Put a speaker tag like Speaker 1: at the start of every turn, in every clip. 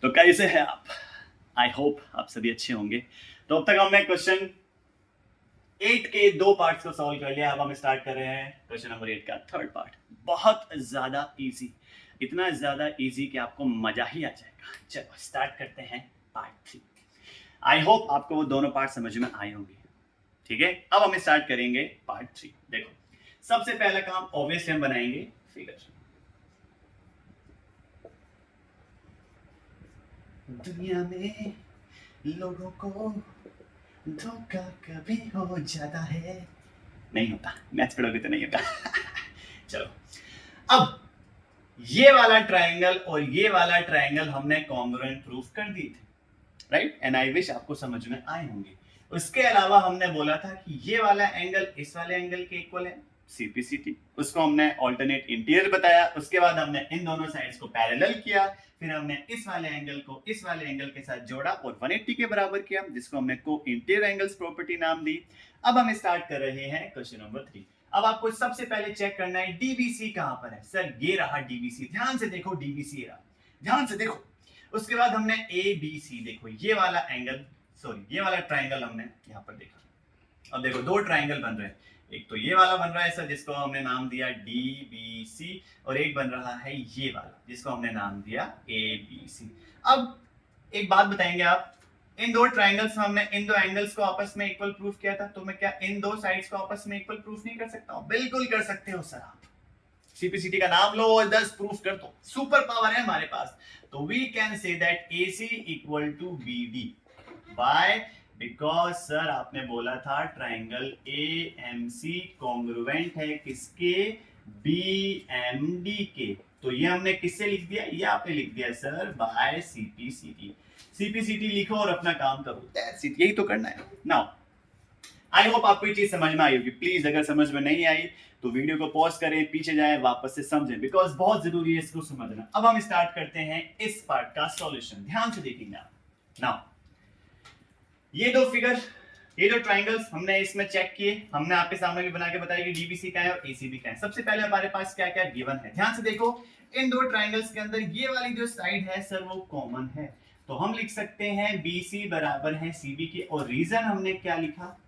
Speaker 1: तो कैसे हैं आप? आई होप आप सभी अच्छे होंगे। तो अब तक हमने क्वेश्चन 8 के 2 पार्ट्स को सॉल्व कर लिया। अब हम स्टार्ट कर रहे हैं क्वेश्चन नंबर 8 का थर्ड पार्ट। बहुत ज़्यादा इजी, इतना ज़्यादा इजी कि आपको मज़ा ही आ जाएगा। चलो स्टार्ट करते हैं पार्ट 3। आई होप आपको वो दोनों पार्ट समझ में आए होंगे। ठीक है, अब हम स्टार्ट करेंगे पार्ट 3। देखो, सबसे पहला काम ऑब्वियसली हम बनाएंगे फिगर। दुनिया में लोगों को धोखा कभी हो जाता है, नहीं होता, मैथ्स पढ़ोगे तो नहीं होता। चलो, अब ये वाला ट्रायंगल और ये वाला ट्रायंगल हमने कॉन्ग्रुएंट प्रूफ कर दी थी, राइट? एंड आई विश आपको समझ में आए होंगे। उसके अलावा हमने बोला था कि ये वाला एंगल इस वाले एंगल के इक्वल है, सीपीसीटी। उसको हमने ऑल्टरनेट इंटीरियर बताया। उसके बाद हमने इन दोनों साइड्स को पैरेलल किया, फिर हमने इस वाले एंगल को इस वाले एंगल के साथ जोड़ा और 180 के बराबर किया, जिसको हमने को इंटीरियर एंगल्स प्रॉपर्टी नाम दी। अब हम स्टार्ट कर रहे हैं क्वेश्चन नंबर 3। अब आपको सबसे पहले चेक करना है डीबीसी कहां पर है। सर ये रहा डीबीसी, ध्यान से देखो, डीबीसी रहा, ध्यान से देखो। उसके बाद हमने ए बी सी, देखो ये वाला एंगल, सॉरी ये वाला ट्राइंगल हमने यहां पर देखा। अब देखो दो ट्राइंगल बन रहे हैं, एक तो ये वाला बन रहा है सर, जिसको हमने नाम दिया डी बी सी, और एक बन रहा है ये वाला, जिसको हमने नाम दिया ए बी सी। अब एक बात बताएंगे आप, इन दो ट्राइंगल्स में हमने इन दो एंगल्स को आपस में इक्वल प्रूफ किया था, तो मैं क्या इन दो साइड्स को आपस में इक्वल प्रूफ नहीं कर सकता हूं? बिल्कुल कर सकते हो सर आप। सीपीसीटी का नाम लो और 10 प्रूफ कर दो, सुपर पावर है हमारे पास। तो we can say that AC equal to BD by, because sir आपने बोला था ट्राइंगल AMC कॉन्ग्रुएंट है किसके? BMD के। तो ये हमने किससे लिख दिया? ये आपने लिख दिया सर बाय CPCT। CPCT लिखो और अपना काम करो, दैट्स इट, यही तो करना है। नाउ आई होप आपको ये चीज समझ में आई होगी। प्लीज अगर समझ में नहीं आई तो वीडियो को पॉज करें, पीछे जाएं, वापस से समझें, बिकॉज बहुत जरूरी है इसको समझना। अब हम स्टार्ट करते हैं इस पार्ट का सॉल्यूशन, ध्यान से देखेंगे आप। नाउ ये दो फिगर, ये दो ट्राइंगल्स हमने इसमें चेक किए, हमने आपके सामने भी बना के बताया कि डीबीसी का है और एसीबी का है। सबसे पहले हमारे पास क्या क्या गिवन है, ध्यान से देखो। इन दो ट्राइंगल्स के अंदर ये वाली जो साइड है सर वो कॉमन है, तो हम लिख सकते हैं बीसी बराबर है सीबी के। और रीजन हमने क्या लिखा?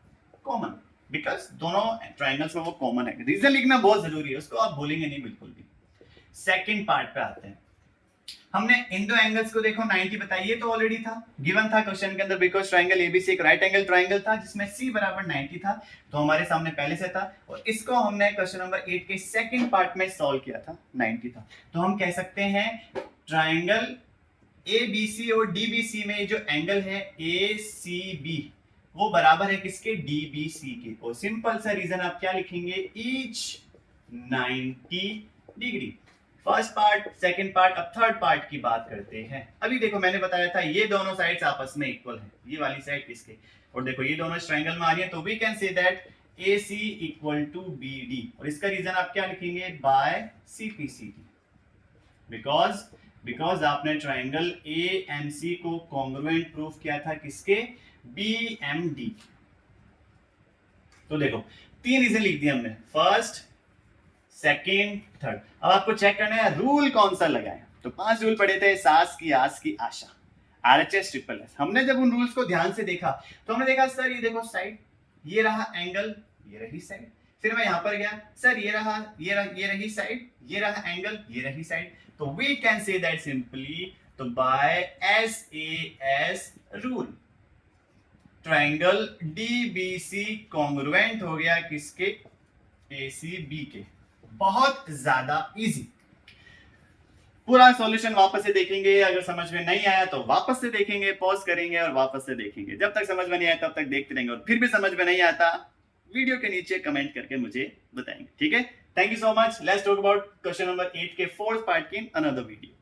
Speaker 1: कॉमन, बिकॉज दोनों ट्राइंगल्स में वो कॉमन है। रीजन लिखना बहुत जरूरी है, उसको आप भूलेंगे नहीं बिल्कुल भी। सेकंड पार्ट पे आते हैं। हमने इन दो एंगल्स को देखो 90 बताइए, तो ऑलरेडी था, गिवन था क्वेश्चन के अंदर, बिकॉज ट्राइंगल एबीसी एक राइट एंगल ट्राइंगल था जिसमें सी बराबर 90 था, तो हमारे सामने पहले से था। और इसको हमने क्वेश्चन नंबर 8 के सेकंड पार्ट में सॉल्व किया था, 90 था। तो हम कह सकते हैं ट्राइंगल एबीसी और डीबीसी में जो एंगल है एसीबी वो बराबर है किसके? डीबीसी के। और सिंपल सा रीजन आप क्या लिखेंगे? Each 90 degree. First part, second part. अब थर्ड पार्ट की बात करते हैं। अभी देखो मैंने बताया था ये दोनों साइड्स आपस में इक्वल है, ये वाली साइड किसके? और देखो ये दोनों ट्रायंगल में आ रही है, तो we can say that AC equal to BD। और इसका रीजन आप क्या लिखेंगे? By CPCT। बिकॉज आपने ट्राइंगल AMC को कॉन्ग्रुएंट प्रूफ किया था किसके? BMD। तो देखो तीन रीजन लिख दिए हमने, फर्स्ट, सेकंड, थर्ड। अब आपको चेक करना है रूल कौन सा लगाए। तो 5 रूल पढ़े थे, सास की आस की आशा, RHS ट्रिपल S। हमने जब उन रूल्स को ध्यान से देखा तो हमने देखा सर ये देखो साइड, ये रहा एंगल, ये रही साइड। फिर मैं यहां पर गया, सर ये रहा, ये रही साइड, ये रहा एंगल, ये रही साइड। तो we can say that simply, तो by SAS rule triangle DBC congruent हो गया किसके? ACB के। बहुत ज्यादा इजी। पूरा सॉल्यूशन वापस से देखेंगे, अगर समझ में नहीं आया तो वापस से देखेंगे, पॉज करेंगे और वापस से देखेंगे। जब तक समझ में नहीं आया तब तक देखते रहेंगे, और फिर भी समझ में नहीं आता वीडियो के नीचे कमेंट करके मुझे बताएंगे, ठीक है? Thank you so much. Let's talk about question number 8 के फोर्थ पार्ट की अनदर वीडियो।